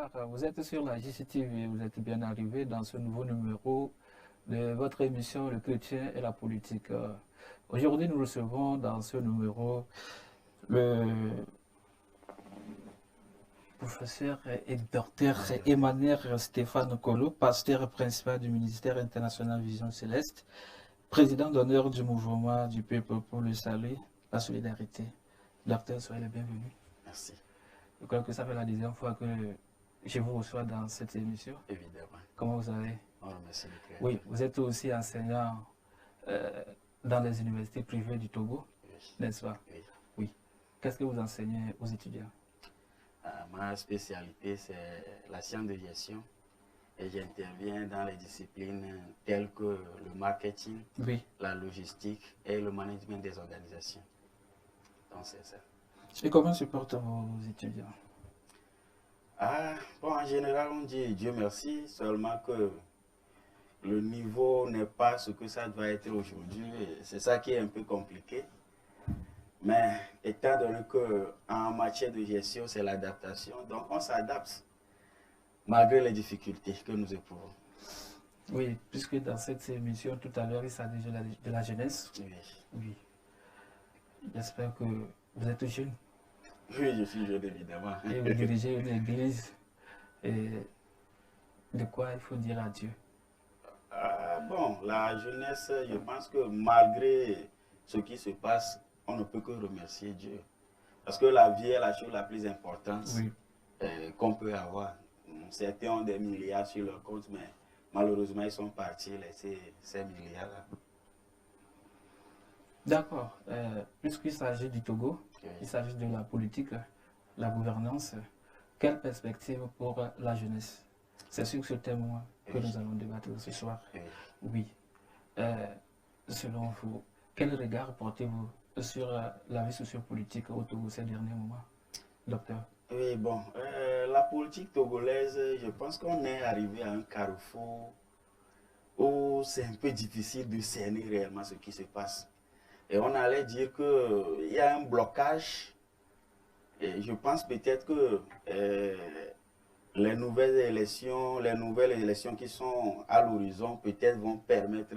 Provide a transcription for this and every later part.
bonsoir. Vous êtes sur la JCTV, vous êtes bien arrivé dans ce nouveau numéro de votre émission Le chrétien et la politique. Aujourd'hui, nous recevons dans ce numéro le professeur et docteur Emmanuel Stéphane Kolo, pasteur principal du ministère international Vision Céleste, président d'honneur du mouvement du peuple pour le salut, la solidarité. Docteur, soyez le bienvenu. Merci. Je crois que ça fait la deuxième fois que je vous reçois dans cette émission. Évidemment. Comment vous allez? On remercie le Créateur. Oui, vous êtes aussi enseignant dans les universités privées du Togo, Oui. n'est-ce pas? Oui. Oui. Qu'est-ce que vous enseignez aux étudiants? Ma spécialité, c'est la science de gestion et j'interviens dans les disciplines telles que le marketing, Oui. la logistique et le management des organisations. Donc, c'est ça. Et comment se portent vos étudiants? Bon, en général, on dit Dieu merci, seulement que le niveau n'est pas ce que ça doit être aujourd'hui. C'est ça qui est un peu compliqué. Mais étant donné qu'en matière de gestion, c'est l'adaptation, donc on s'adapte malgré les difficultés que nous éprouvons. Oui, puisque dans cette émission, tout à l'heure, il s'agit de la jeunesse. Oui. Oui. J'espère que vous êtes jeune. Oui, je suis jeune, évidemment. Et vous dirigez une église. Et de quoi il faut dire adieu? Bon, la jeunesse, je pense que malgré ce qui se passe, on ne peut que remercier Dieu. Parce que la vie est la chose la plus importante Oui. qu'on peut avoir. Certains ont des milliards sur leur compte, mais malheureusement, ils sont partis laisser ces milliards-là. D'accord. Puisqu'il s'agit du Togo, Oui. il s'agit de la politique, la gouvernance, quelle perspective pour la jeunesse? C'est sur ce thème que nous allons débattre ce soir. Oui. Oui. Selon vous, quel regard portez-vous sur la vie sociopolitique au Togo ces derniers moments, docteur? Oui, bon, la politique togolaise, je pense qu'on est arrivé à un carrefour où c'est un peu difficile de cerner réellement ce qui se passe. Et on allait dire qu'il y a un blocage. Et je pense peut-être que les nouvelles élections qui sont à l'horizon, peut-être vont permettre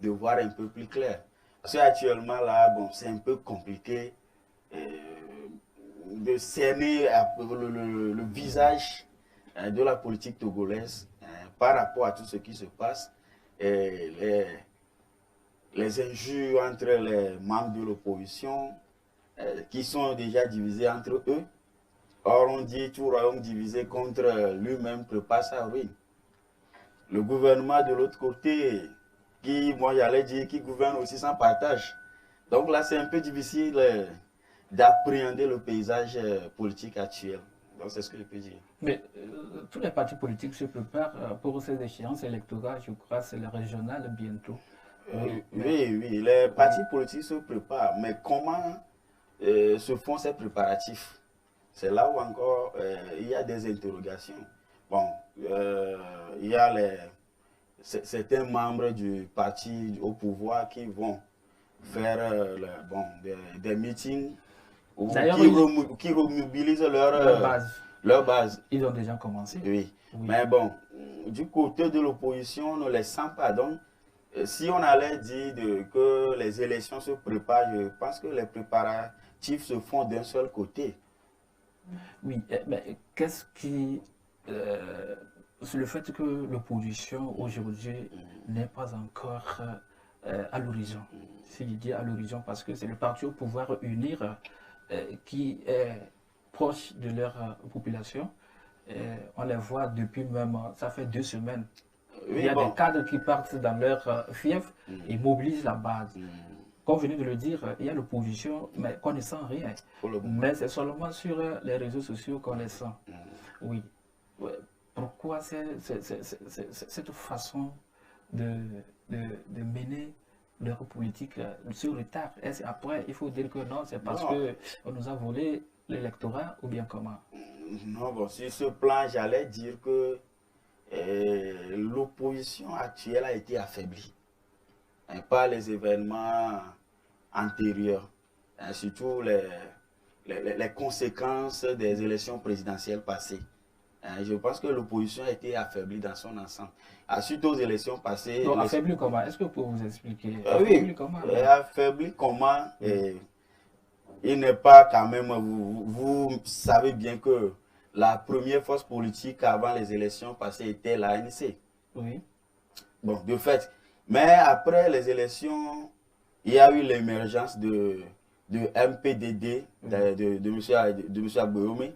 de voir un peu plus clair. Parce qu'actuellement, là, bon, c'est un peu compliqué de cerner le visage de la politique togolaise par rapport à tout ce qui se passe. Les injures entre les membres de l'opposition qui sont déjà divisés entre eux. Or, on dit tout royaume divisé contre lui-même prépare sa ruine. Le gouvernement de l'autre côté, qui, moi j'allais dire, qui gouverne aussi sans partage. Donc là, c'est un peu difficile d'appréhender le paysage politique actuel. Donc c'est ce que je peux dire. Mais tous les partis politiques se préparent pour ces échéances électorales, je crois, c'est le régional bientôt. Oui, les partis politiques se préparent, mais comment se font ces préparatifs? C'est là où encore il y a des interrogations. Bon, il y a certains membres du parti au pouvoir qui vont faire des meetings qui remobilisent leur base. Ils ont déjà commencé. Oui. Mais bon, du côté de l'opposition, on ne les sent pas. Donc, si on allait dire que les élections se préparent, je pense que les préparatifs se font d'un seul côté. Oui, mais qu'est-ce qui... c'est le fait que l'opposition aujourd'hui n'est pas encore à l'horizon. Si je dis à l'horizon parce que c'est le parti au pouvoir unir qui est proche de leur population. On les voit depuis même, ça fait 2 semaines. Oui, il y a des cadres qui partent dans leur fief et mobilisent la base. Comme vous venez de le dire, il y a l'opposition, mais qu'on ne sent rien. Mais c'est seulement sur les réseaux sociaux qu'on les sent. Oui. Pourquoi cette façon de mener leur politique sur le tard? Est-ce après, il faut dire que non, c'est parce qu'on nous a volé l'électorat ou bien comment? Non, bon, sur ce plan, j'allais dire que l'opposition actuelle a été affaiblie par les événements antérieurs, surtout les conséquences des élections présidentielles passées. Je pense que l'opposition a été affaiblie dans son ensemble. Suite aux élections passées... Donc, affaiblie comment? Est-ce que vous pouvez vous expliquer? Oui, affaiblie comment? Il n'est pas quand même... Vous savez bien que la première force politique avant les élections passées était l'ANC. Oui. Bon, de fait. Mais après les élections, il y a eu l'émergence de MPDD, de M. Agbeome,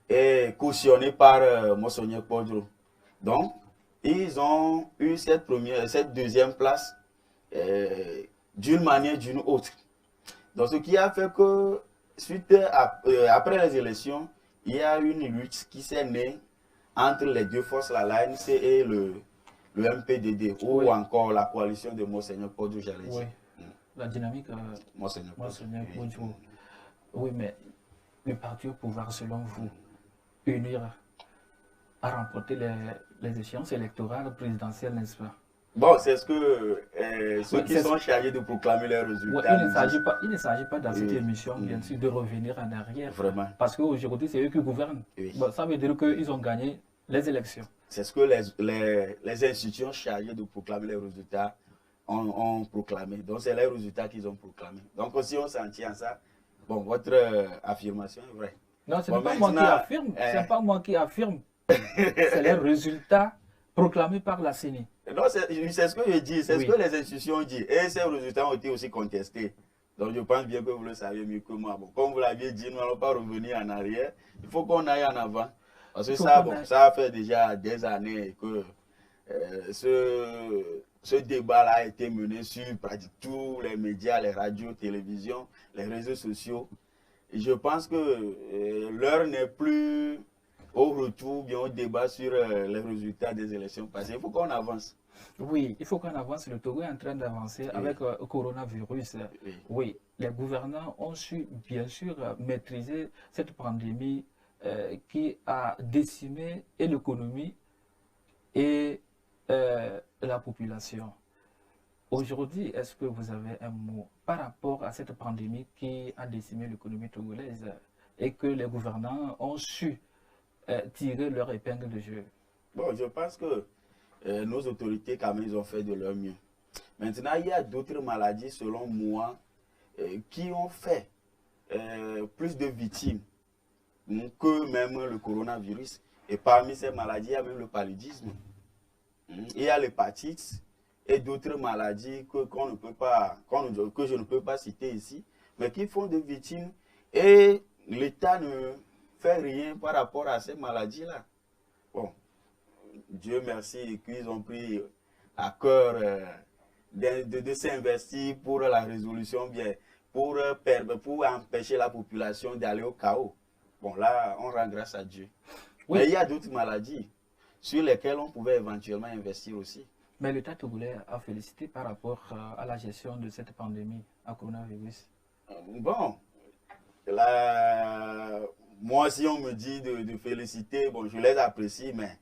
et cautionné par Monseigneur Podro. Donc, ils ont eu cette deuxième place d'une manière ou d'une autre. Donc, ce qui a fait que, après les élections, il y a une lutte qui s'est née entre les deux forces, l'ANC et le MPDD, ou encore la coalition de Monseigneur Podro, j'allais dire. La dynamique Monseigneur Podro. Oui, mais le parti au pouvoir, selon vous, unir à remporter les échéances électorales présidentielles, n'est-ce pas? Bon, c'est ce que ceux qui sont chargés de proclamer les résultats. Il ne s'agit pas dans cette émission, bien sûr, de revenir en arrière. Vraiment. Parce qu'aujourd'hui, c'est eux qui gouvernent. Oui. Bon, ça veut dire qu'ils ont gagné les élections. C'est ce que les institutions chargées de proclamer les résultats ont proclamé. Donc, c'est les résultats qu'ils ont proclamés. Donc, si on s'en tient à ça, bon, votre affirmation est vraie. Non, ce n'est pas moi qui affirme. C'est pas moi qui affirme. C'est les résultats proclamés par la CENI. Non, c'est ce que je dis, c'est ce que les institutions disent. Et ces résultats ont été aussi contestés. Donc, je pense bien que vous le savez mieux que moi. Bon, comme vous l'aviez dit, nous n'allons pas revenir en arrière. Il faut qu'on aille en avant. Parce que ça, bon, ça fait déjà des années que ce débat-là a été mené sur pratiquement tous les médias, les radios, télévisions, les réseaux sociaux. Et je pense que l'heure n'est plus au retour, bien au débat sur les résultats des élections passées. Il faut qu'on avance. Oui, il faut qu'on avance. Le Togo est en train d'avancer avec le coronavirus. Oui, les gouvernants ont su, bien sûr, maîtriser cette pandémie qui a décimé et l'économie et la population. Aujourd'hui, est-ce que vous avez un mot par rapport à cette pandémie qui a décimé l'économie togolaise et que les gouvernants ont su tirer leur épingle de jeu? Bon, je pense que nos autorités, quand même, ils ont fait de leur mieux. Maintenant, il y a d'autres maladies, selon moi, qui ont fait plus de victimes que même le coronavirus. Et parmi ces maladies, il y a même le paludisme. Il y a l'hépatite et d'autres maladies que je ne peux pas citer ici, mais qui font des victimes. Et l'État ne fait rien par rapport à ces maladies-là. Bon, Dieu merci qu'ils ont pris à cœur de s'investir pour la résolution, bien, pour empêcher la population d'aller au chaos. Bon, là, on rend grâce à Dieu. Oui. Mais il y a d'autres maladies sur lesquelles on pouvait éventuellement investir aussi. Mais l'État togolais a félicité par rapport à la gestion de cette pandémie à coronavirus. Bon, moi, si on me dit de féliciter, bon, je les apprécie, mais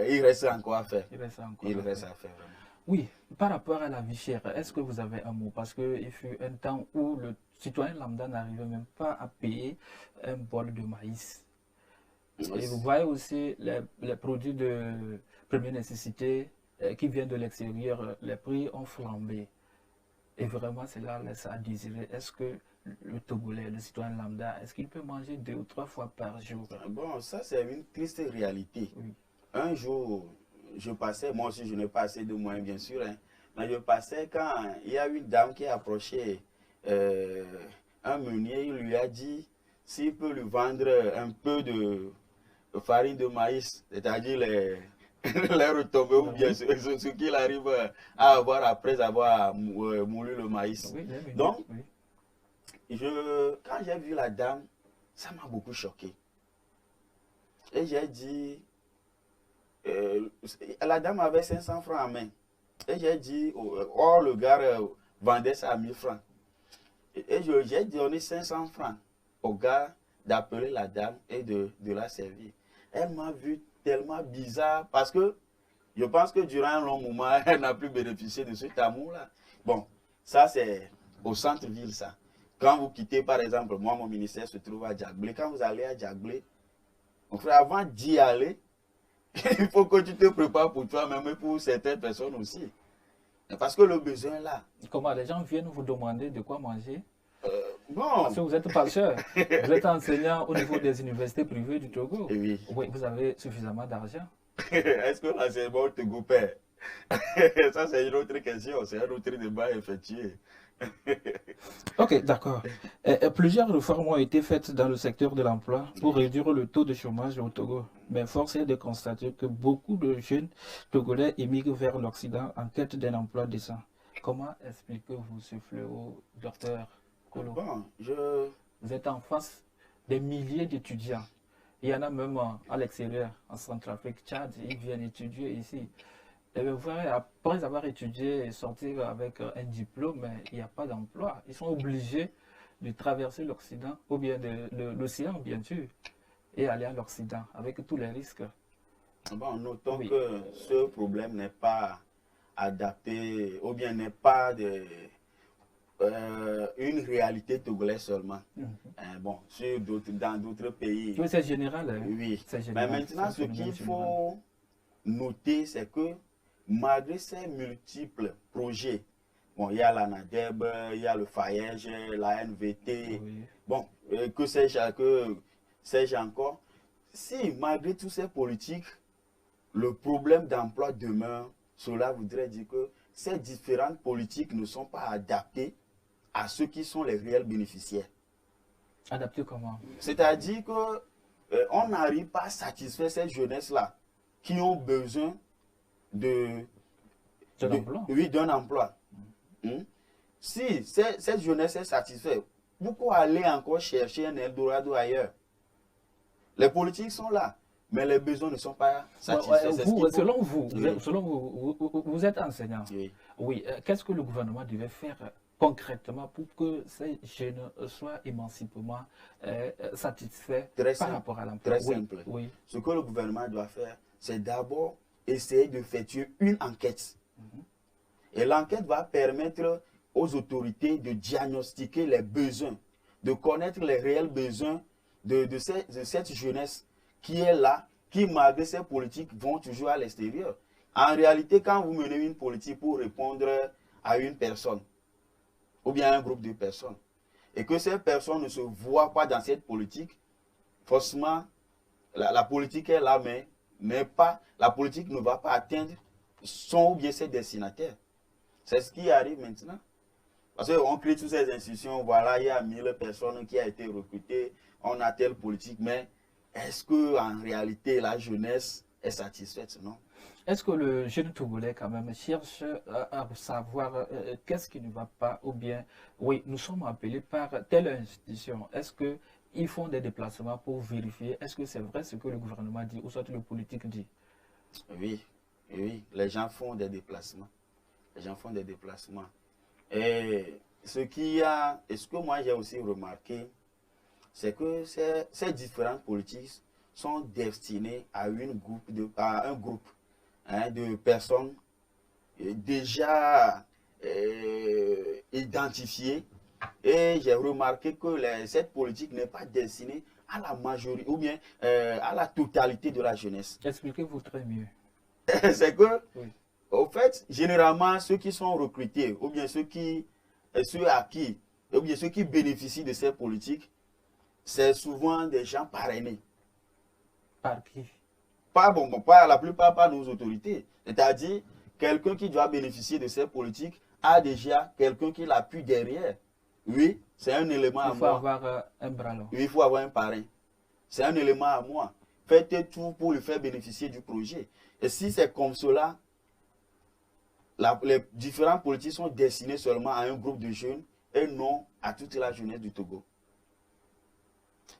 il reste encore à faire. Il reste à faire, vraiment. Oui, par rapport à la vie chère, est-ce que vous avez un mot? Parce qu'il fut un temps où le citoyen lambda n'arrivait même pas à payer un bol de maïs. Et vous voyez aussi les produits de première nécessité qui viennent de l'extérieur, les prix ont flambé. Et vraiment, cela laisse à désirer. Est-ce que le Togolais, le citoyen lambda, est-ce qu'il peut manger 2 ou 3 fois par jour? Bon, ça c'est une triste réalité. Oui. Un jour, je passais, moi aussi je n'ai pas assez de moyens bien sûr, hein, mais je passais quand il y a une dame qui a approché un meunier, il lui a dit s'il peut lui vendre un peu de farine de maïs, c'est-à-dire les retombées ou bien ce qu'il arrive à avoir après avoir moulu le maïs. Oui, donc, quand j'ai vu la dame, ça m'a beaucoup choqué. Et j'ai dit, la dame avait 500 francs en main. Et j'ai dit, oh, le gars vendait ça à 1000 francs. Et j'ai donné 500 francs au gars d'appeler la dame et de la servir. Elle m'a vu tellement bizarre parce que je pense que durant un long moment, elle n'a plus bénéficié de cet amour-là. Bon, ça c'est au centre-ville, ça. Quand vous quittez, par exemple, moi, mon ministère se trouve à Djagblé. Quand vous allez à Djagblé, Mon frère, avant d'y aller, il faut que tu te prépares pour toi-même et pour certaines personnes aussi. Parce que le besoin est là. Comment les gens viennent vous demander de quoi manger? Bon. Parce que vous êtes pasteur, vous êtes enseignant au niveau des universités privées du Togo. Oui. Oui, vous avez suffisamment d'argent. Est-ce que l'enseignement au Togo paie? Ça, c'est une autre question, c'est un autre débat effectué. Ok, d'accord. Plusieurs réformes ont été faites dans le secteur de l'emploi pour réduire le taux de chômage au Togo. Mais force est de constater que beaucoup de jeunes Togolais émigrent vers l'Occident en quête d'un emploi décent. Comment expliquez-vous ce fléau, docteur Kolo? Bon, Vous êtes en face des milliers d'étudiants. Il y en a même à l'extérieur, en Centrafrique, Tchad, ils viennent étudier ici. Et vous voyez, après avoir étudié et sortir avec un diplôme, mais il n'y a pas d'emploi. Ils sont obligés de traverser l'Occident, ou bien l'océan, bien sûr, et aller à l'Occident, avec tous les risques. Bon, notons que ce problème n'est pas adapté, ou bien n'est pas une réalité togolaise seulement. Bon, dans d'autres pays. Oui, c'est général. Hein? Oui, général. Mais maintenant, ce qu'il faut noter, c'est que malgré ces multiples projets, bon, il y a la NADEB, il y a le FAEJ, la NVT, bon, que sais-je encore. Si, malgré toutes ces politiques, le problème d'emploi demeure, cela voudrait dire que ces différentes politiques ne sont pas adaptées à ceux qui sont les réels bénéficiaires. Adaptées comment? C'est-à-dire qu'on n'arrive pas à satisfaire cette jeunesse-là qui ont besoin d'un emploi. Si cette jeunesse est satisfaite, pourquoi aller encore chercher un Eldorado ailleurs? Les politiques sont là, mais les besoins ne sont pas satisfaits. Selon vous êtes enseignant. Oui. Qu'est-ce que le gouvernement devait faire concrètement pour que ces jeunes soient émancipément satisfaits par rapport à l'emploi? Très simple. Ce que le gouvernement doit faire, c'est d'abord essayer d'effectuer une enquête. Et l'enquête va permettre aux autorités de diagnostiquer les besoins, de connaître les réels besoins de cette jeunesse qui est là, qui malgré ces politiques vont toujours à l'extérieur. En réalité, quand vous menez une politique pour répondre à une personne, ou bien à un groupe de personnes, et que ces personnes ne se voient pas dans cette politique, forcément, la politique est là, mais la politique ne va pas atteindre son ou bien ses destinataires. C'est ce qui arrive maintenant. Parce qu'on crée toutes ces institutions, voilà, il y a 1000 personnes qui ont été recrutées, on a telle politique, mais est-ce qu'en réalité, la jeunesse est satisfaite? Non. Est-ce que le jeune Togolais, quand même, cherche à savoir qu'est-ce qui ne va pas, ou bien, oui, nous sommes appelés par telle institution. Est-ce qu'ils font des déplacements pour vérifier? Est-ce que c'est vrai ce que le gouvernement dit, ou soit le politique dit? Oui, les gens font des déplacements. Les gens font des déplacements. Et ce que moi j'ai aussi remarqué, c'est que ces différentes politiques sont destinées à un groupe de personnes déjà identifiées. Et j'ai remarqué que cette politique n'est pas destinée à la majorité ou bien à la totalité de la jeunesse. Expliquez-vous très mieux. C'est que, au fait, généralement, ceux qui sont recrutés, ou bien ceux qui bénéficient de ces politiques, c'est souvent des gens parrainés. Par qui? La plupart par nos autorités. C'est-à-dire, quelqu'un qui doit bénéficier de ces politiques a déjà quelqu'un qui l'appuie derrière. Oui, c'est un élément à moi. Il faut avoir un bras long. Oui, il faut avoir un parrain. C'est un élément à moi. Faites tout pour le faire bénéficier du projet. Et si c'est comme cela, les différentes politiques sont destinées seulement à un groupe de jeunes et non à toute la jeunesse du Togo.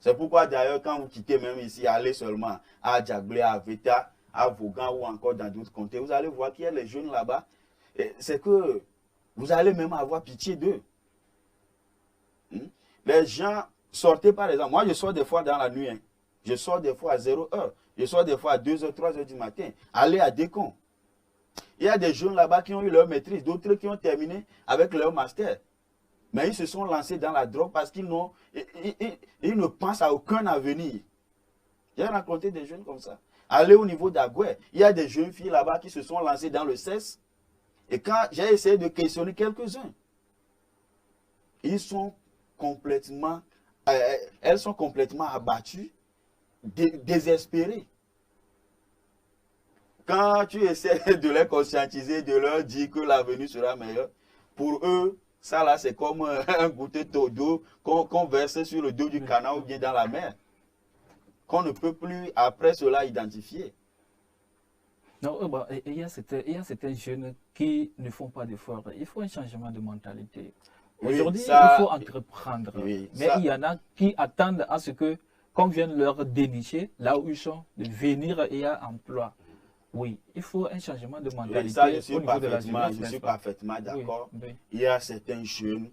C'est pourquoi d'ailleurs, quand vous quittez même ici, allez seulement à Djaglé, à Veta, à Vaughan ou encore dans d'autres comtés, vous allez voir qu'il y a les jeunes là-bas. C'est que vous allez même avoir pitié d'eux. Les gens sortaient par exemple. Moi, je sors des fois dans la nuit. Je sors des fois à 0h. Je sors des fois à 2h, 3h du matin. Aller à Décon. Il y a des jeunes là-bas qui ont eu leur maîtrise, d'autres qui ont terminé avec leur master. Mais ils se sont lancés dans la drogue parce qu'ils ne pensent à aucun avenir. J'ai rencontré des jeunes comme ça. Aller au niveau d'Agoué, il y a des jeunes filles là-bas qui se sont lancées dans le CES. Et quand j'ai essayé de questionner quelques-uns, ils sont complètement, elles sont complètement abattues, désespérées. Quand tu essaies de les conscientiser, de leur dire que l'avenir sera meilleur, pour eux, ça là, c'est comme un goûter d'eau qu'on verse sur le dos du canard ou bien dans la mer, qu'on ne peut plus après cela identifier. Non, il y a certains jeunes qui ne font pas d'efforts. Il faut un changement de mentalité. Aujourd'hui, il faut entreprendre. Oui, mais il y en a qui attendent à ce que, qu'on vienne leur dénicher là où ils sont, de venir et il y a emploi. Oui, il faut un changement de mentalité. Ça, je suis au niveau de la jeunesse, je suis parfaitement d'accord. Oui, oui. Il y a certains jeunes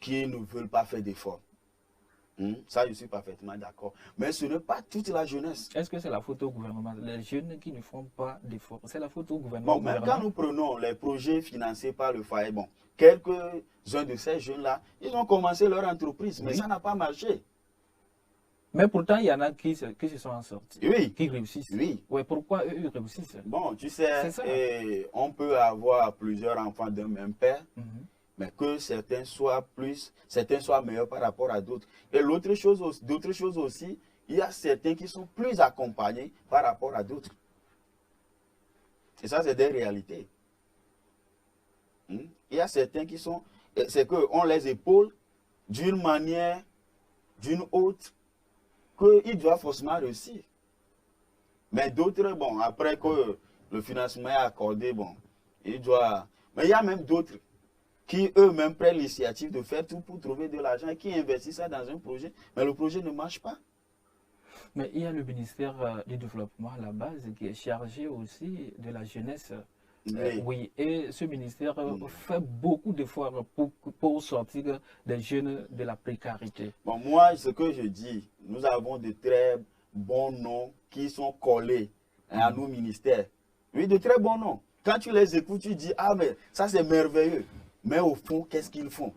qui ne veulent pas faire d'efforts. Ça, je suis parfaitement d'accord. Mais ce n'est pas toute la jeunesse. Est-ce que c'est la faute au gouvernement? Les jeunes qui ne font pas d'efforts, c'est la faute au gouvernement? Bon, même quand nous prenons les projets financés par le foyer, bon, quelques-uns de ces jeunes-là, ils ont commencé leur entreprise, mais ça n'a pas marché. Mais pourtant, il y en a qui se sont en sortis, qui réussissent. Oui. Ouais, pourquoi eux, ils réussissent? Bon, tu sais, on peut avoir plusieurs enfants d'un même père, mais que certains soient meilleurs par rapport à d'autres. Et d'autres choses aussi, il y a certains qui sont plus accompagnés par rapport à d'autres. Et ça, c'est des réalités. Il y a certains qui sont, c'est qu'on les épaule d'une manière, d'une autre, qu'ils doivent forcément réussir. Mais d'autres, bon, après que le financement est accordé, bon, ils doivent... Mais il y a même d'autres qui eux-mêmes prennent l'initiative de faire tout pour trouver de l'argent et qui investissent ça dans un projet, mais le projet ne marche pas. Mais il y a le ministère du Développement à la base qui est chargé aussi de la jeunesse. Oui, et ce ministère fait beaucoup d'efforts pour sortir des jeunes de la précarité. Bon, moi, ce que je dis, nous avons de très bons noms qui sont collés à nos ministères. Oui, de très bons noms. Quand tu les écoutes, tu dis, ah mais ça c'est merveilleux. Mais au fond, qu'est-ce qu'ils font?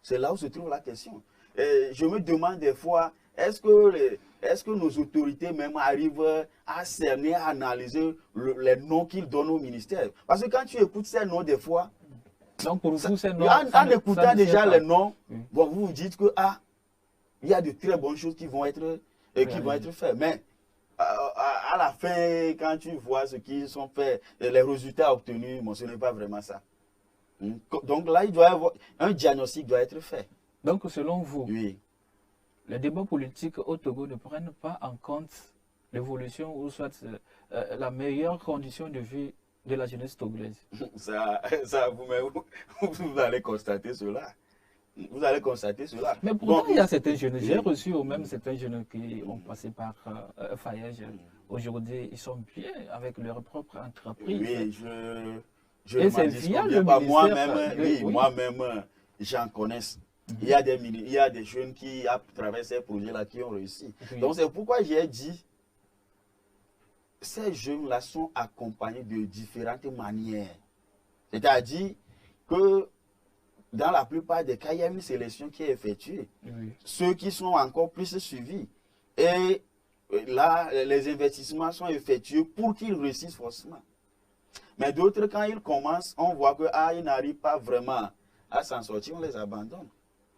C'est là où se trouve la question. Et je me demande des fois, est-ce que nos autorités même arrivent à cerner, à analyser les noms qu'ils donnent au ministère? Parce que quand tu écoutes ces noms des fois, donc pour vous, ces noms, en écoutant déjà les noms, bon, vous vous dites que il y a de très bonnes choses qui vont être faites. Mais à la fin, quand tu vois ce qu'ils sont faits, les résultats obtenus, bon, ce n'est pas vraiment ça. Donc là, il doit y avoir un diagnostic doit être fait. Donc selon vous, oui, les débats politiques au Togo ne prennent pas en compte l'évolution ou soit la meilleure condition de vie de la jeunesse togolaise. Ça vous allez constater cela. Vous allez constater cela. Mais pourtant, il y a certains jeunes, j'ai reçu au même certains jeunes qui ont passé par Fayège. Aujourd'hui, ils sont bien avec leur propre entreprise. Oui, et c'est via le ministère. Moi-même, j'en connais. Il y a des jeunes qui, à travers ces projets-là, qui ont réussi. Donc, c'est pourquoi j'ai dit, ces jeunes-là sont accompagnés de différentes manières. C'est-à-dire que, dans la plupart des cas, il y a une sélection qui est effectuée. Ceux qui sont encore plus suivis. Et là, les investissements sont effectués pour qu'ils réussissent forcément. Mais d'autres, quand ils commencent, on voit qu'ils n'arrivent pas vraiment à s'en sortir, on les abandonne.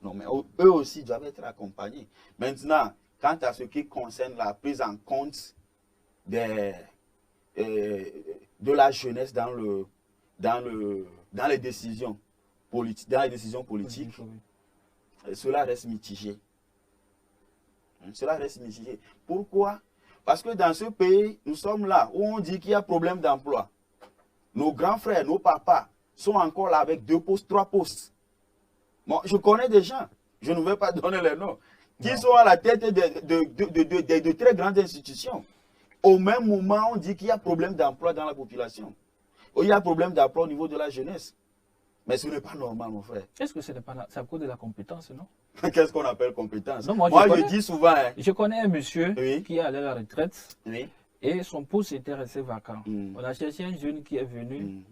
Non, mais eux aussi doivent être accompagnés. Maintenant, quant à ce qui concerne la prise en compte de la jeunesse dans les décisions politiques, cela reste mitigé. Cela reste mitigé. Pourquoi? Parce que dans ce pays, nous sommes là où on dit qu'il y a problème d'emploi. Nos grands frères, nos papas sont encore là avec 2 postes, 3 postes. Bon, je connais des gens, je ne vais pas donner les noms, qui sont à la tête de très grandes institutions. Au même moment, on dit qu'il y a problème d'emploi dans la population. Il y a problème d'emploi au niveau de la jeunesse. Mais ce n'est pas normal, mon frère. Est-ce que ce n'est pas c'est à cause de la compétence, non? Qu'est-ce qu'on appelle compétence? Non, moi je dis souvent... Je connais un monsieur qui est allé à la retraite. Et son poste était resté vacant. On a cherché un jeune qui est venu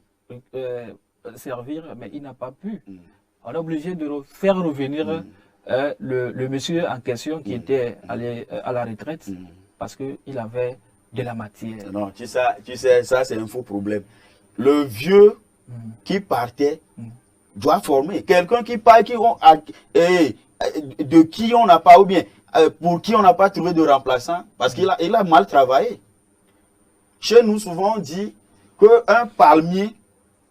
servir, mais il n'a pas pu. On est obligé de faire revenir le monsieur en question qui était allé à la retraite. parce qu'il avait de la matière. Non, tu sais ça c'est un faux problème. Le vieux qui partait doit former. Quelqu'un qui part, de qui on n'a pas, ou bien pour qui on n'a pas trouvé de remplaçant, parce qu'il a mal travaillé. Chez nous, souvent, on dit qu'un palmier,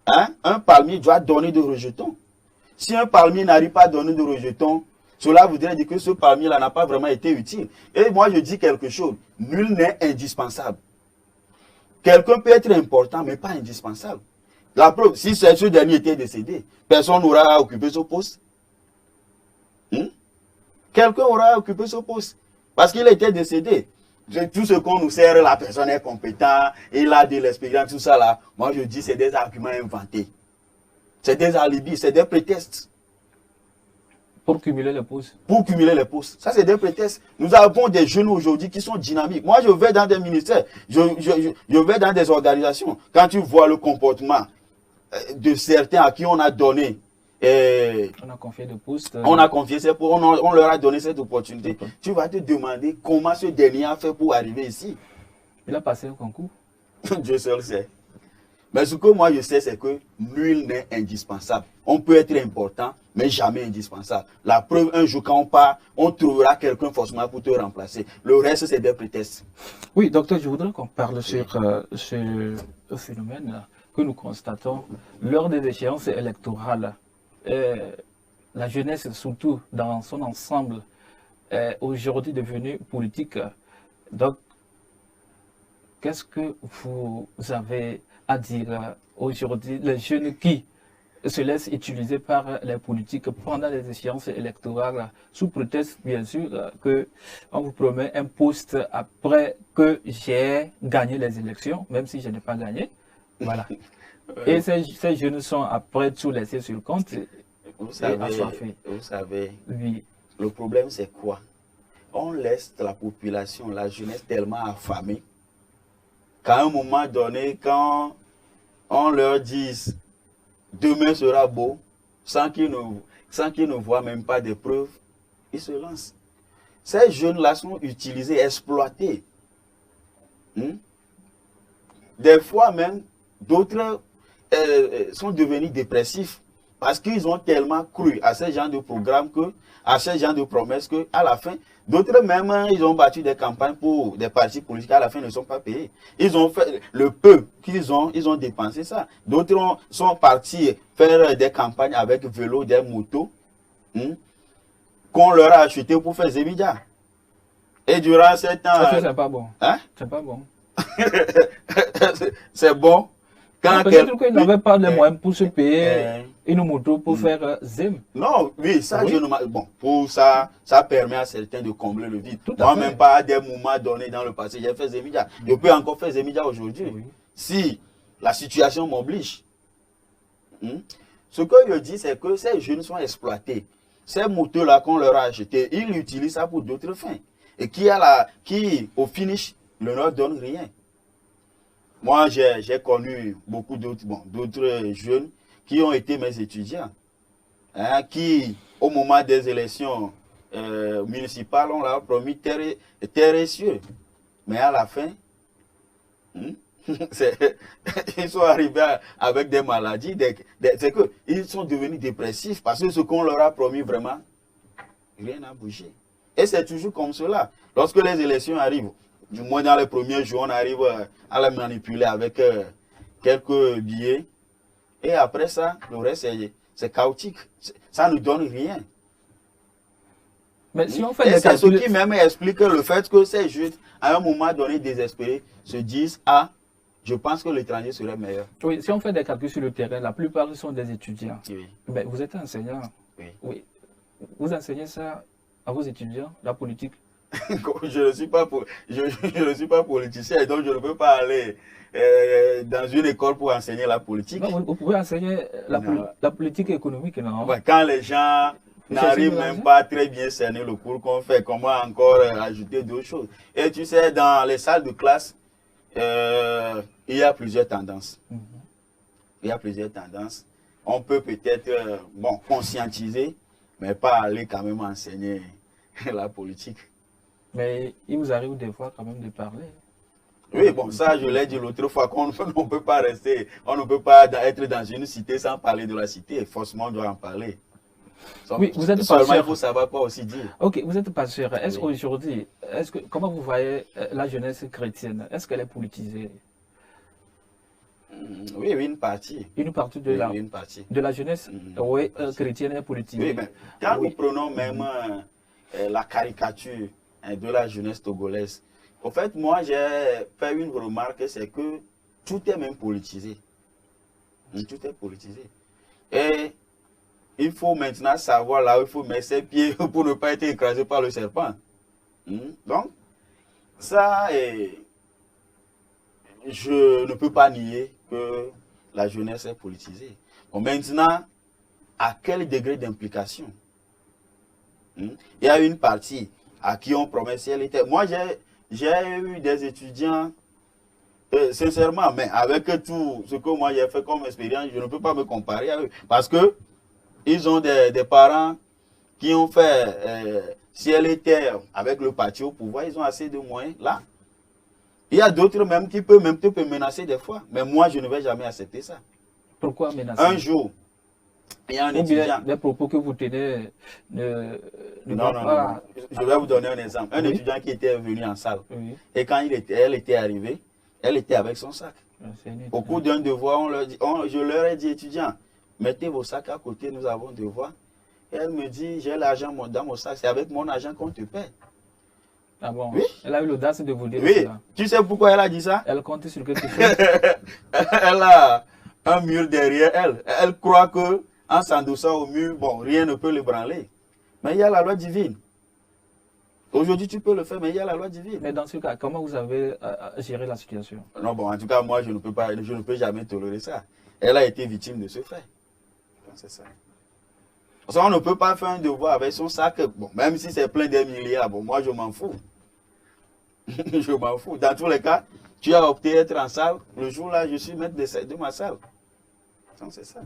un palmier doit donner de rejetons. Si un palmier n'arrive pas à donner de rejetons, cela voudrait dire que ce palmier-là n'a pas vraiment été utile. Et moi, je dis quelque chose. Nul n'est indispensable. Quelqu'un peut être important, mais pas indispensable. La preuve, si ce dernier était décédé, personne n'aura occupé ce poste. Quelqu'un aura occupé ce poste. Parce qu'il était décédé. Tout ce qu'on nous sert, la personne est compétente, il a de l'expérience, tout ça là. Moi, je dis c'est des arguments inventés. C'est des alibis, c'est des prétextes. Pour cumuler les postes. Pour cumuler les postes. Ça, c'est des prétextes. Nous avons des jeunes aujourd'hui qui sont dynamiques. Moi, je vais dans des ministères, je vais dans des organisations. Quand tu vois le comportement de certains à qui on a donné, on a confié des postes. On a confié ces postes, on leur a donné cette opportunité. Tu vas te demander comment ce dernier a fait pour arriver ici. Il a passé un concours. Dieu seul sait. Mais ce que moi je sais, c'est que nul n'est indispensable. On peut être important, mais jamais indispensable. La preuve, un jour quand on part, on trouvera quelqu'un forcément pour te remplacer. Le reste, c'est des prétextes. Oui, docteur, je voudrais qu'on parle sur ce phénomène que nous constatons lors des échéances électorales. La jeunesse, surtout dans son ensemble, est aujourd'hui devenue politique. Donc, qu'est-ce que vous avez à dire aujourd'hui, les jeunes qui se laissent utiliser par les politiques pendant les échéances électorales, sous prétexte, bien sûr, qu'on vous promet un poste après que j'ai gagné les élections, même si je n'ai pas gagné. Voilà. Et ces jeunes sont après tout laissés sur le compte. Vous savez, oui. Le problème c'est quoi? On laisse la population, la jeunesse tellement affamée qu'à un moment donné, quand on leur dise demain sera beau, sans qu'ils ne voient même pas de preuves, ils se lancent. Ces jeunes-là sont utilisés, exploités. Des fois même, d'autres sont devenus dépressifs parce qu'ils ont tellement cru à ce genre de programme, à ce genre de promesses, qu'à la fin, d'autres même, ils ont battu des campagnes pour des partis politiques, à la fin, ne sont pas payés. Ils ont fait le peu qu'ils ont, ils ont dépensé ça. D'autres sont partis faire des campagnes avec vélo, des motos, qu'on leur a acheté pour faire Zemidia. Et durant ce temps... Ça, c'est pas bon. Hein? C'est pas bon. C'est bon. Peut-être qu'ils n'avaient pas les moyens pour se payer une moto pour faire Zem. Non, oui, ça, oui. Bon, pour ça, ça permet à certains de combler le vide. Moi, même pas à des moments donnés dans le passé, j'ai fait Zemidia. Je peux encore faire Zemidia aujourd'hui. Oui. Si la situation m'oblige. Ce que je dis, c'est que ces jeunes sont exploités. Ces motos-là qu'on leur a achetés, ils utilisent ça pour d'autres fins. Et qui, au finish, ne leur donne rien. Moi, j'ai connu beaucoup d'autres jeunes qui ont été mes étudiants, qui, au moment des élections municipales, on leur a promis terre et cieux. Mais à la fin, ils sont arrivés avec des maladies. C'est qu'ils sont devenus dépressifs parce que ce qu'on leur a promis vraiment, rien n'a bougé. Et c'est toujours comme cela. Lorsque les élections arrivent, du moins dans les premiers jours, on arrive à la manipuler avec quelques billets. Et après ça, le reste, c'est chaotique. Ça ne donne rien. Mais si on fait c'est ce qui même explique le fait que ces jeunes, à un moment donné, désespérés, se disent « Ah, je pense que l'étranger serait meilleur. » Oui, si on fait des calculs sur le terrain, la plupart sont des étudiants. Oui. Mais vous êtes enseignant. Oui. Oui. Vous enseignez ça à vos étudiants, la politique? Je ne suis pas politicien, donc je ne peux pas aller dans une école pour enseigner la politique. Non, vous pouvez enseigner la politique économique, non? Ouais, quand les gens n'arrivent même pas à très bien cerner le cours qu'on fait, comment encore ajouter d'autres choses. Et tu sais, dans les salles de classe, il y a plusieurs tendances. Il y a plusieurs tendances. On peut peut-être conscientiser, mais pas aller quand même enseigner la politique. Mais il vous arrive des fois quand même de parler. Oui, bon, ça, je l'ai dit l'autre fois, qu'on ne peut pas rester, on ne peut pas être dans une cité sans parler de la cité. Forcément, on doit en parler. Oui, vous êtes seulement, pasteur. il faut savoir quoi aussi dire. Ok, vous êtes pasteur. Est-ce Oui. qu'aujourd'hui, comment vous voyez la jeunesse chrétienne? Est-ce qu'elle est politisée? Oui, oui, une partie. Une partie de, Oui, une partie. de la jeunesse oui, chrétienne est politisée. Oui, mais quand Oui. nous prenons même la caricature de la jeunesse togolaise, en fait, moi, j'ai fait une remarque, c'est que tout est même politisé. Tout est politisé. Et il faut maintenant savoir là où il faut mettre ses pieds pour ne pas être écrasé par le serpent. Donc, ça, je ne peux pas nier que la jeunesse est politisée. Bon, maintenant, à quel degré d'implication? Il y a une partie à qui on promet si elle était... Moi, j'ai eu des étudiants, sincèrement, mais avec tout ce que moi j'ai fait comme expérience, je ne peux pas me comparer à eux. Parce que ils ont des parents qui ont fait, si elle était avec le parti au pouvoir, ils ont assez de moyens là. Il y a d'autres même qui peuvent même te menacer des fois. Mais moi, je ne vais jamais accepter ça. Pourquoi menacer? Un jour, il y a un étudiant. Des propos que vous tenez non. Je vais vous donner un exemple. Un étudiant qui était venu en salle. Oui. Et quand elle était arrivée, elle était avec son sac. Au cours d'un devoir, je leur ai dit, étudiants, mettez vos sacs à côté, nous avons un devoir. Et elle me dit, j'ai l'argent dans mon sac, c'est avec mon argent qu'on te paie. Ah bon? Oui. Elle a eu l'audace de vous dire Oui. cela. Tu sais pourquoi elle a dit ça? Elle compte sur quelque chose. Elle a un mur derrière elle. Elle croit que en s'endossant au mur, bon, rien ne peut l'ébranler. Mais il y a la loi divine. Aujourd'hui, tu peux le faire, mais il y a la loi divine. Mais dans ce cas, comment vous avez géré la situation? Non, bon, en tout cas, moi, je ne peux jamais tolérer ça. Elle a été victime de ce fait. C'est ça. Parce qu'on ne peut pas faire un devoir avec son sac. Bon, même si c'est plein de milliards, bon, moi, je m'en fous. Je m'en fous. Dans tous les cas, tu as opté être en salle. Le jour-là, je suis maître de ma salle. Donc, c'est ça.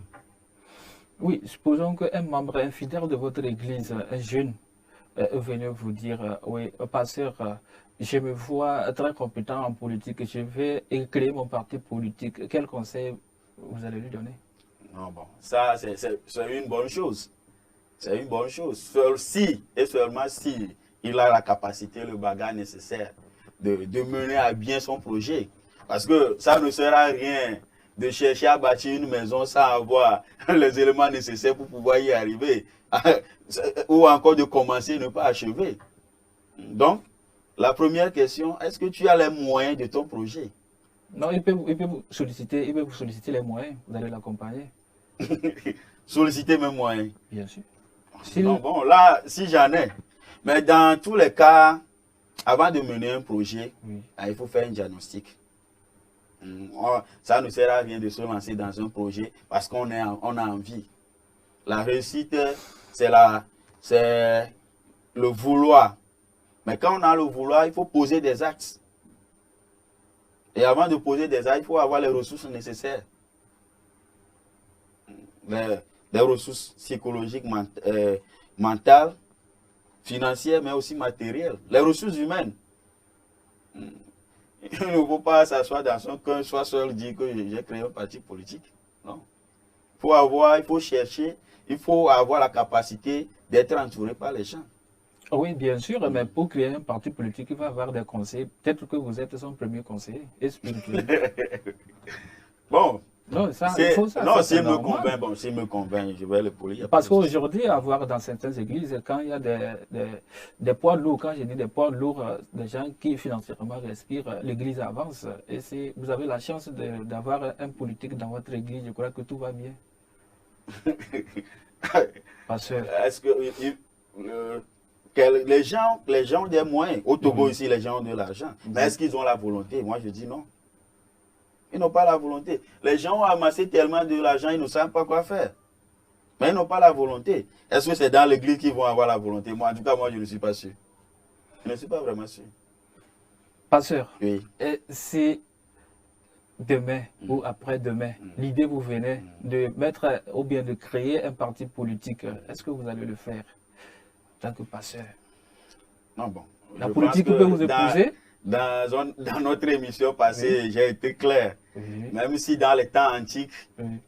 Oui, supposons qu'un membre infidèle de votre église, un jeune, est venu vous dire, oui, pasteur, je me vois très compétent en politique, je vais créer mon parti politique. Quel conseil vous allez lui donner? Non, bon, ça, c'est une bonne chose. C'est une bonne chose. Si, et seulement si, il a la capacité, le bagage nécessaire de mener à bien son projet. Parce que ça ne sert à rien de chercher à bâtir une maison sans avoir les éléments nécessaires pour pouvoir y arriver. Ou encore de commencer et ne pas achever. Donc, la première question, est-ce que tu as les moyens de ton projet? Non, il peut vous solliciter les moyens, vous allez l'accompagner. Solliciter mes moyens. Bien sûr. Non, bon, là, si j'en ai. Mais dans tous les cas, avant de mener un projet, il faut faire un diagnostic. Ça ne sert à rien de se lancer dans un projet parce qu'on a envie. La réussite, c'est le vouloir. Mais quand on a le vouloir, il faut poser des actes. Et avant de poser des actes, il faut avoir les ressources nécessaires. Les ressources psychologiques, mentales, financières, mais aussi matérielles. Les ressources humaines. Il ne faut pas s'asseoir dans son coin, soit seul, dire que j'ai créé un parti politique. Non. Il faut chercher, il faut avoir la capacité d'être entouré par les gens. Oui, bien sûr, mais pour créer un parti politique, il va avoir des conseils. Peut-être que vous êtes son premier conseiller. Bon. Non, ça, il faut ça. Non, s'il me convainc, je vais le polir. Parce qu'aujourd'hui, avoir dans certaines églises, quand il y a des poids lourds, quand je dis des poids lourds, des gens qui financièrement respirent, l'église avance. Et si vous avez la chance d'avoir un politique dans votre église, je crois que tout va bien. Parce que... Est-ce que les gens ont des moyens? Au Togo ici, les gens ont de l'argent. Mais est-ce qu'ils ont la volonté? Moi, je dis non. Ils n'ont pas la volonté. Les gens ont amassé tellement de l'argent, ils ne savent pas quoi faire. Mais ils n'ont pas la volonté. Est-ce que c'est dans l'église qu'ils vont avoir la volonté? Moi, en tout cas, moi, je ne suis pas sûr. Je ne suis pas vraiment sûr. Pasteur, oui. Si demain ou après-demain, l'idée vous venait de mettre ou bien de créer un parti politique, est-ce que vous allez le faire en tant que pasteur? Non, bon. La politique peut vous épouser? Dans notre émission passée, j'ai été clair. Même si dans les temps antiques,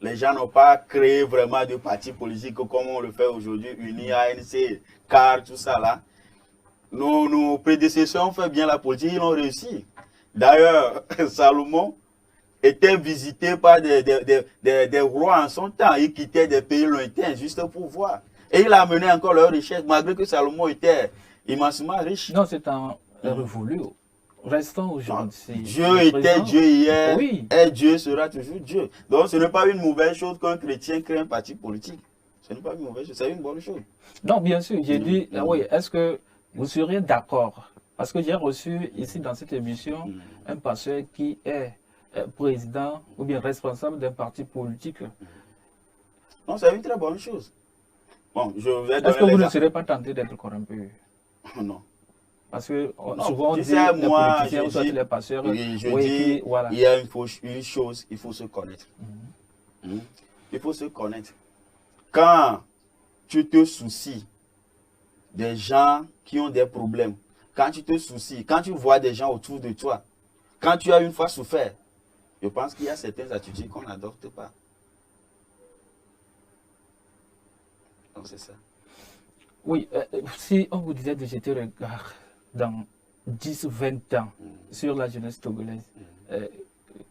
les gens n'ont pas créé vraiment de partis politiques comme on le fait aujourd'hui, UNI, ANC, CAR, tout ça là. Nos prédécesseurs ont fait bien la politique, ils ont réussi. D'ailleurs, Salomon était visité par des rois en son temps. Ils quittaient des pays lointains juste pour voir. Et il a amené encore leur richesse, malgré que Salomon était immensément riche. Non, c'est un révolu. Restons aujourd'hui. Dieu était Dieu hier, et Dieu sera toujours Dieu. Donc ce n'est pas une mauvaise chose qu'un chrétien crée un parti politique. Ce n'est pas une mauvaise chose, c'est une bonne chose. Non, bien sûr, j'ai dit, oui, est-ce que vous seriez d'accord? Parce que j'ai reçu ici dans cette émission un pasteur qui est président ou bien responsable d'un parti politique. Non, c'est une très bonne chose. Bon, je vais donner. Est-ce que vous ne serez pas tenté d'être corrompu? Non. Parce que souvent on dit les politiciens ou soit les pasteurs. Voilà. Il y a une chose, il faut se connaître. Il faut se connaître. Quand tu te soucies des gens qui ont des problèmes, quand tu te soucies, quand tu vois des gens autour de toi, quand tu as une fois souffert, je pense qu'il y a certaines attitudes qu'on n'adopte pas. Donc c'est ça. Oui, si on vous disait de jeter le regard dans 10 ou 20 ans sur la jeunesse togolaise,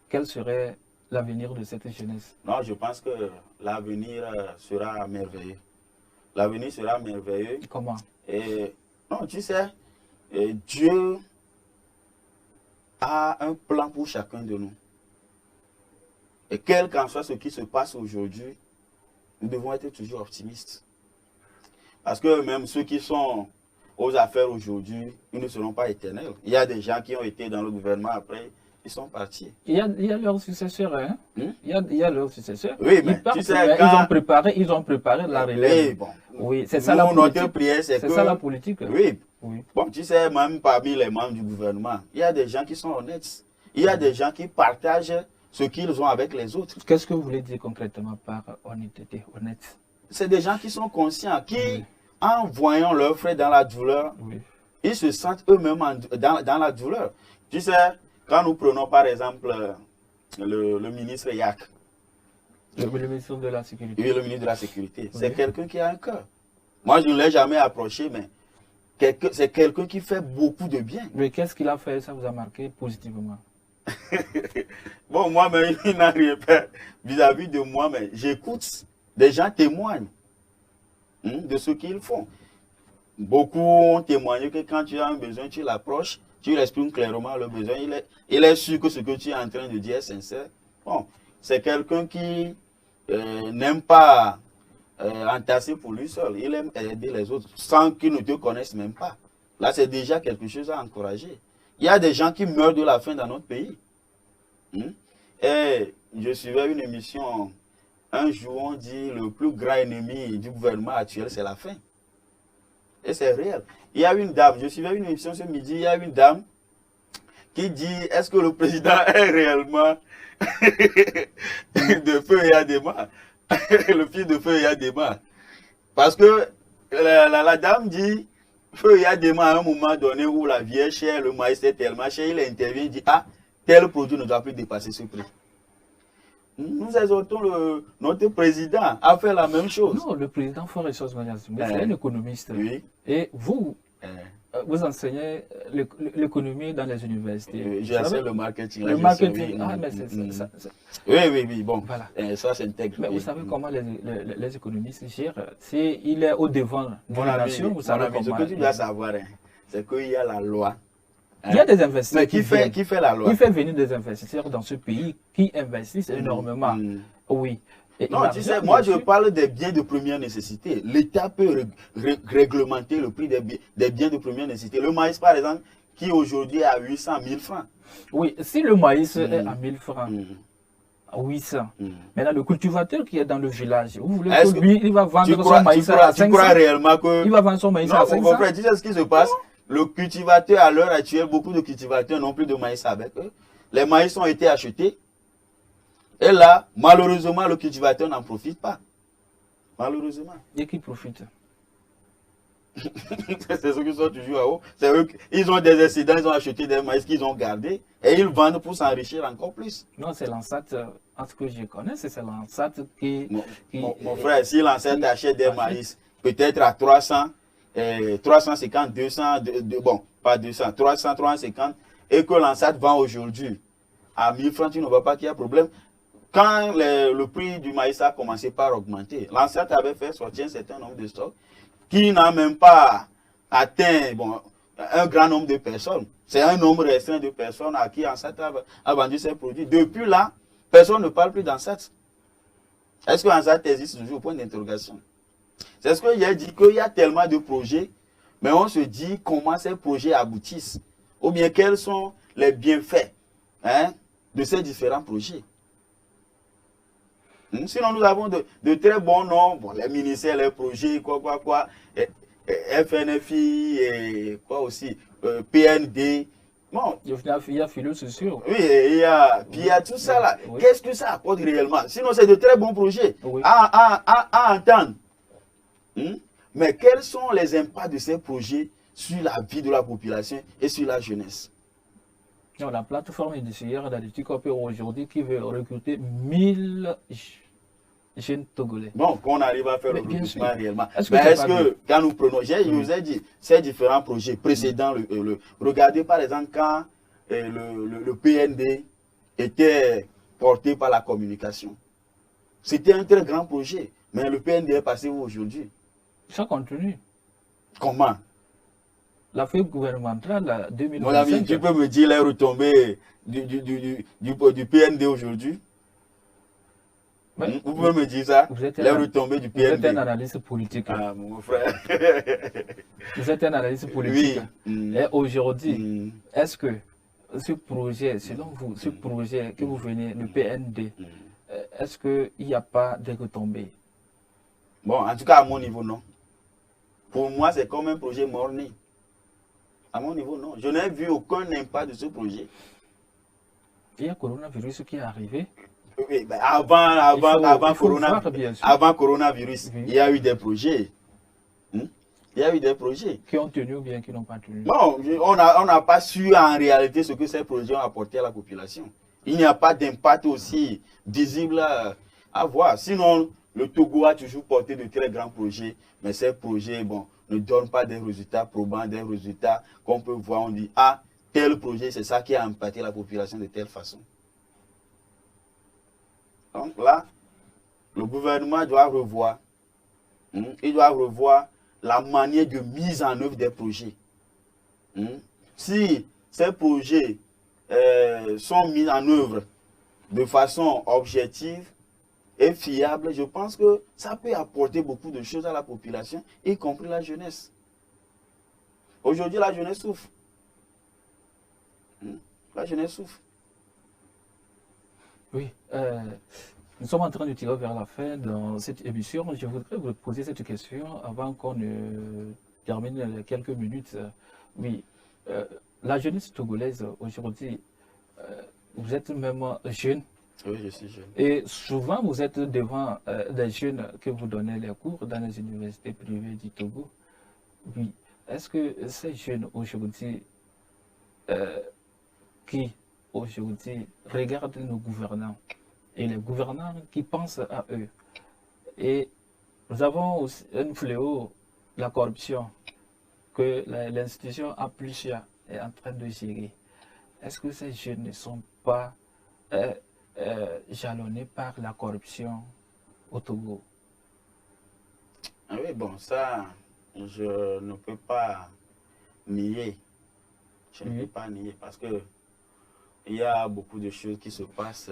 quel serait l'avenir de cette jeunesse? Non, je pense que l'avenir sera merveilleux. L'avenir sera merveilleux. Comment? Non, tu sais, Dieu a un plan pour chacun de nous. Et quel qu'en soit ce qui se passe aujourd'hui, nous devons être toujours optimistes. Parce que même ceux qui sont aux affaires aujourd'hui, ils ne seront pas éternels. Il y a des gens qui ont été dans le gouvernement après, ils sont partis. Il y a leurs successeurs, hein? Il y a leurs successeurs. Oui, mais tu sais, ils ont préparé la relève. Oui, bon. Oui, c'est ça la politique. Notre prière, c'est ça la politique. Oui. Bon, tu sais, même parmi les membres du gouvernement, il y a des gens qui sont honnêtes. Il y a des gens qui partagent ce qu'ils ont avec les autres. Qu'est-ce que vous voulez dire concrètement par honnêteté, honnête? C'est des gens qui sont conscients, qui, en voyant leurs frères dans la douleur, ils se sentent eux-mêmes dans la douleur. Tu sais, quand nous prenons par exemple le ministre Yak. Le ministre de la Sécurité. Oui, le ministre de la Sécurité. C'est quelqu'un qui a un cœur. Moi, je ne l'ai jamais approché, mais c'est quelqu'un qui fait beaucoup de bien. Mais qu'est-ce qu'il a fait? Ça vous a marqué positivement? Bon, moi-même, il n'a rien fait vis-à-vis de moi, mais j'écoute. Des gens témoignent de ce qu'ils font. Beaucoup ont témoigné que quand tu as un besoin, tu l'approches, tu lui exprimes clairement le besoin. Il est sûr que ce que tu es en train de dire est sincère. Bon, c'est quelqu'un qui n'aime pas entasser pour lui seul. Il aime aider les autres sans qu'ils ne te connaissent même pas. Là, c'est déjà quelque chose à encourager. Il y a des gens qui meurent de la faim dans notre pays. Et je suivais une émission, un jour on dit le plus grand ennemi du gouvernement actuel, c'est la faim. Et c'est réel. Il y a une dame, je suivais une émission ce midi, il y a une dame qui dit, est-ce que le président est réellement de Feu Yadema, le fils de Feu Yadema? Parce que la dame dit, Feu Yadema à un moment donné où la vie est chère, le maïs est tellement cher, il intervient, il dit, ah, tel produit ne doit plus dépasser ce prix. Nous exhortons notre président à faire la même chose. Non, le président Faure Choz-Madiassou, c'est un économiste. Oui. Et vous, vous enseignez l'économie dans les universités. J'enseigne le marketing. Le marketing, mais c'est ça. Oui, bon. Voilà. Ça s'intègre. Mais vous savez comment les économistes gèrent? S'il est au devant de la nation, vous savez comment. Ce que tu dois savoir, c'est qu'il y a la loi. Il y a des investisseurs. Mais qui fait la loi? Qui fait venir des investisseurs dans ce pays qui investissent énormément. Oui. Non, tu sais, moi je parle des biens de première nécessité. L'État peut réglementer le prix des biens de première nécessité. Le maïs, par exemple, qui aujourd'hui est à 800 000 francs. Oui, si le maïs est à 1000 francs, à 800, maintenant le cultivateur qui est dans le village, vous voulez que lui, il va vendre son maïs à 500? Tu crois réellement que... Il va vendre son maïs à 500? Non, frère, tu sais ce qui se passe? Le cultivateur, à l'heure actuelle, beaucoup de cultivateurs n'ont plus de maïs avec eux. Les maïs ont été achetés. Et là, malheureusement, le cultivateur n'en profite pas. Malheureusement. Et qui profite? C'est ceux qui sont toujours à haut. C'est eux, ils ont des excédents, ils ont acheté des maïs qu'ils ont gardés et ils vendent pour s'enrichir encore plus. Non, c'est l'ancêtre, en ce que je connais, c'est l'ancêtre qui... Mon frère, si l'ancêtre achète des maïs, peut-être à 300, 350, 200, bon, pas 200, 300, 350, et que l'ancêtre vend aujourd'hui à 1000 francs, tu ne vois pas qu'il y a problème. Quand le prix du maïs a commencé par augmenter, l'ancêtre avait fait sortir un certain nombre de stocks qui n'a même pas atteint un grand nombre de personnes. C'est un nombre restreint de personnes à qui l'ancêtre a vendu ses produits. Depuis là, personne ne parle plus d'ancêtre. Est-ce que l'ancêtre existe toujours? Point d'interrogation. C'est ce que j'ai dit, qu'il y a tellement de projets, mais on se dit comment ces projets aboutissent. Ou bien quels sont les bienfaits de ces différents projets. Sinon, nous avons de très bons noms, les ministères, les projets, FNFI, et quoi aussi, PND. Bon. Il y a Philo, c'est sûr. Oui, il y a tout ça là. Oui. Qu'est-ce que ça apporte réellement? Sinon, c'est de très bons projets à entendre. Mais quels sont les impacts de ces projets sur la vie de la population et sur la jeunesse? Non, la plateforme indiciaire d'Aditi Copéro aujourd'hui qui veut recruter 1000 jeunes Togolais. Bon, qu'on arrive à faire le recrutement réellement. Est-ce que quand nous prenons, je vous ai dit, ces différents projets précédents, regardez par exemple quand le PND était porté par la communication. C'était un très grand projet, mais le PND est passé où aujourd'hui? Ça continue. Comment? La feuille gouvernementale 2025. Mon ami, tu peux me dire les retombées du PND aujourd'hui? Vous pouvez me dire ça? Les retombées du PND. Vous êtes un analyste politique. Ah, mon frère. Vous êtes un analyste politique. Oui. Et aujourd'hui, est-ce que ce projet, selon vous, ce projet que vous venez, le PND, est-ce qu'il n'y a pas de retombées? Bon, en tout cas, à mon niveau, non. Pour moi, c'est comme un projet mort-né. À mon niveau, non. Je n'ai vu aucun impact de ce projet. Il y a le coronavirus qui est arrivé. Oui, ben avant coronavirus, oui. Il y a eu des projets. Il y a eu des projets. Qui ont tenu ou bien qui n'ont pas tenu? Bon, on n'a pas su en réalité ce que ces projets ont apporté à la population. Il n'y a pas d'impact aussi visible à voir. Sinon, le Togo a toujours porté de très grands projets, mais ces projets, ne donnent pas des résultats probants, des résultats qu'on peut voir. On dit, ah, tel projet, c'est ça qui a impacté la population de telle façon. Donc là, le gouvernement doit revoir. Il doit revoir la manière de mise en œuvre des projets. Si ces projets sont mis en œuvre de façon objective et fiable, je pense que ça peut apporter beaucoup de choses à la population, y compris la jeunesse. Aujourd'hui, la jeunesse souffre. La jeunesse souffre. Oui. Nous sommes en train de tirer vers la fin dans cette émission. Je voudrais vous poser cette question avant qu'on ne termine quelques minutes. Oui, la jeunesse togolaise aujourd'hui, vous êtes même jeune. Oui, je suis jeune. Et souvent, vous êtes devant des jeunes que vous donnez les cours dans les universités privées du Togo. Oui. Est-ce que ces jeunes aujourd'hui, qui aujourd'hui regardent nos gouvernants et les gouvernants qui pensent à eux, et nous avons aussi un fléau, la corruption, que l'institution Aplusia est en train de gérer. Est-ce que ces jeunes ne sont pas jalonnés par la corruption au Togo? Ah oui, bon, ça, je ne peux pas nier. Je ne peux pas nier parce que il y a beaucoup de choses qui se passent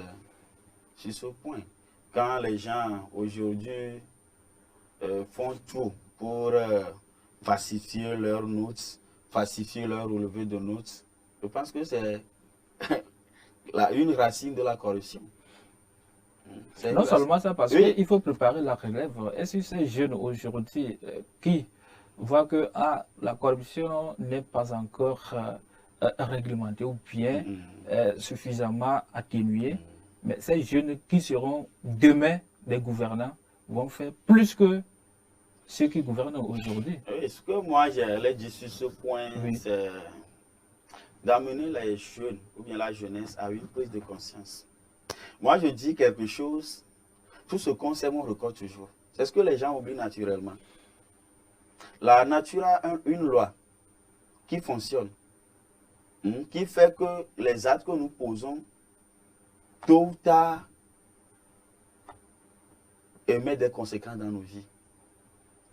sur ce point. Quand les gens aujourd'hui font tout pour falsifier leurs notes, falsifier leur relevé de notes, je pense que c'est une racine de la corruption. Non seulement ça, parce qu'il faut préparer la relève. Est-ce que ces jeunes aujourd'hui qui voient que la corruption n'est pas encore réglementée ou bien suffisamment atténuée, mais ces jeunes qui seront demain des gouvernants vont faire plus que ceux qui gouvernent aujourd'hui. Oui, ce que moi j'allais dire sur ce point, c'est d'amener les jeunes ou bien la jeunesse à une prise de conscience. Moi, je dis quelque chose, tout ce qu'on sait, on record toujours. C'est ce que les gens oublient naturellement. La nature a une loi qui fonctionne, qui fait que les actes que nous posons, tôt ou tard, émettent des conséquences dans nos vies.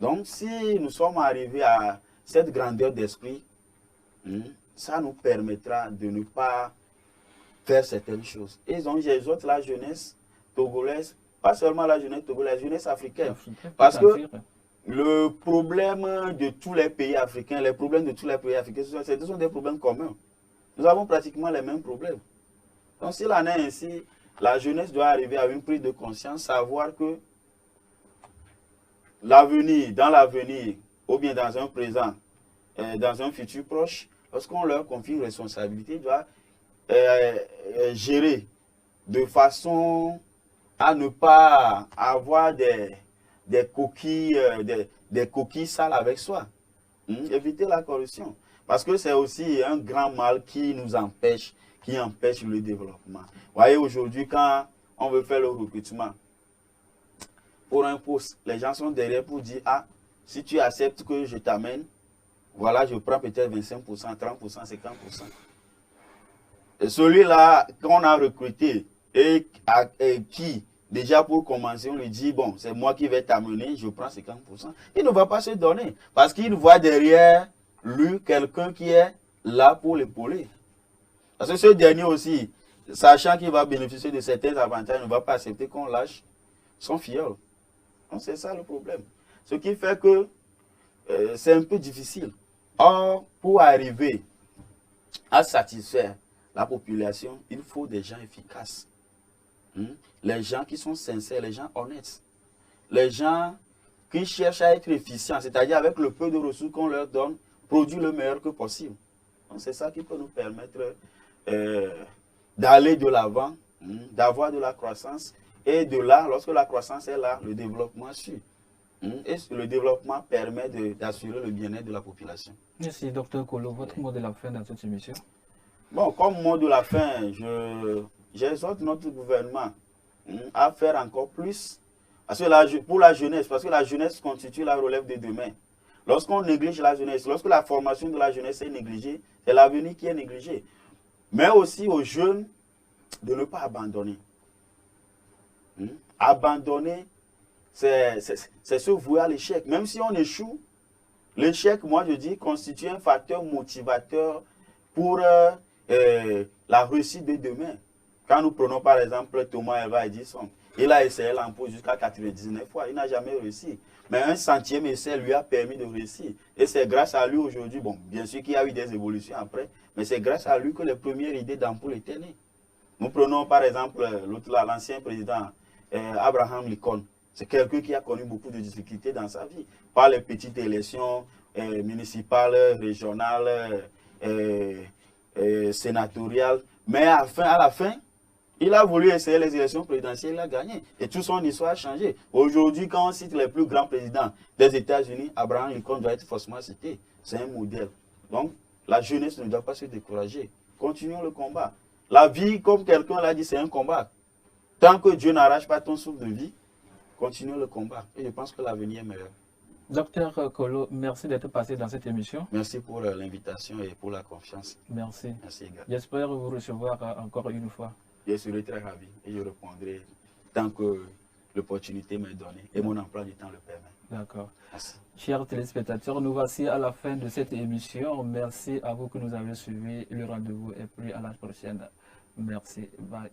Donc, si nous sommes arrivés à cette grandeur d'esprit, ça nous permettra de ne pas faire certaines choses. Et donc, j'exhorte la jeunesse togolaise, pas seulement la jeunesse togolaise, la jeunesse africaine. Parce que le problème de tous les pays africains, les problèmes de tous les pays africains, ce sont des problèmes communs. Nous avons pratiquement les mêmes problèmes. Donc, s'il en est ainsi, la jeunesse doit arriver à une prise de conscience, savoir que l'avenir, dans l'avenir, ou bien dans un présent, dans un futur proche, lorsqu'on leur confie une responsabilité, ils doivent gérer de façon à ne pas avoir des coquilles sales avec soi. Éviter la corruption. Parce que c'est aussi un grand mal qui nous empêche, qui empêche le développement. Vous voyez, aujourd'hui, quand on veut faire le recrutement pour un poste, les gens sont derrière pour dire, ah, si tu acceptes que je t'amène, voilà, je prends peut-être 25%, 30%, 50%. Et celui-là, qu'on a recruté, et qui, déjà pour commencer, on lui dit, bon, c'est moi qui vais t'amener, je prends 50%. Il ne va pas se donner, parce qu'il voit derrière lui quelqu'un qui est là pour l'épauler. Parce que ce dernier aussi, sachant qu'il va bénéficier de certains avantages, ne va pas accepter qu'on lâche son fiole. Donc c'est ça le problème. Ce qui fait que c'est un peu difficile. Or, pour arriver à satisfaire la population, il faut des gens efficaces. Les gens qui sont sincères, les gens honnêtes. Les gens qui cherchent à être efficients, c'est-à-dire avec le peu de ressources qu'on leur donne, produire le meilleur que possible. Donc c'est ça qui peut nous permettre d'aller de l'avant, d'avoir de la croissance. Et de là, lorsque la croissance est là, le développement suit. Et le développement permet d'assurer le bien-être de la population. Merci, Dr Kolo. Votre mot de la fin dans cette émission? Bon, comme mot de la fin, j'exhorte notre gouvernement à faire encore plus. Parce que pour la jeunesse, parce que la jeunesse constitue la relève de demain. Lorsqu'on néglige la jeunesse, lorsque la formation de la jeunesse est négligée, c'est l'avenir qui est négligé. Mais aussi aux jeunes de ne pas abandonner. Abandonner, c'est se vouer à l'échec. Même si on échoue, l'échec, moi je dis, constitue un facteur motivateur pour la réussite de demain. Quand nous prenons par exemple Thomas Alva Edison, il a essayé l'ampoule jusqu'à 99 fois, il n'a jamais réussi. Mais un centième essai lui a permis de réussir. Et c'est grâce à lui aujourd'hui, bon, bien sûr qu'il y a eu des évolutions après, mais c'est grâce à lui que les premières idées d'ampoule étaient nées. Nous prenons par exemple l'ancien président Abraham Lincoln. C'est quelqu'un qui a connu beaucoup de difficultés dans sa vie. Par les petites élections municipales, régionales, sénatoriales. Mais à la fin, il a voulu essayer les élections présidentielles, il a gagné. Et toute son histoire a changé. Aujourd'hui, quand on cite les plus grands présidents des États-Unis, Abraham Lincoln doit être forcément cité. C'est un modèle. Donc, la jeunesse ne doit pas se décourager. Continuons le combat. La vie, comme quelqu'un l'a dit, c'est un combat. Tant que Dieu n'arrache pas ton souffle de vie, continuons le combat. Et je pense que l'avenir est meilleur. Docteur Kolo, merci d'être passé dans cette émission. Merci pour l'invitation et pour la confiance. Merci. Merci également. J'espère vous recevoir encore une fois. Je serai très ravi et je répondrai tant que l'opportunité m'est donnée et mon emploi du temps le permet. D'accord. Merci. Chers téléspectateurs, nous voici à la fin de cette émission. Merci à vous que nous avez suivis. Le rendez-vous est pris à la prochaine. Merci. Bye.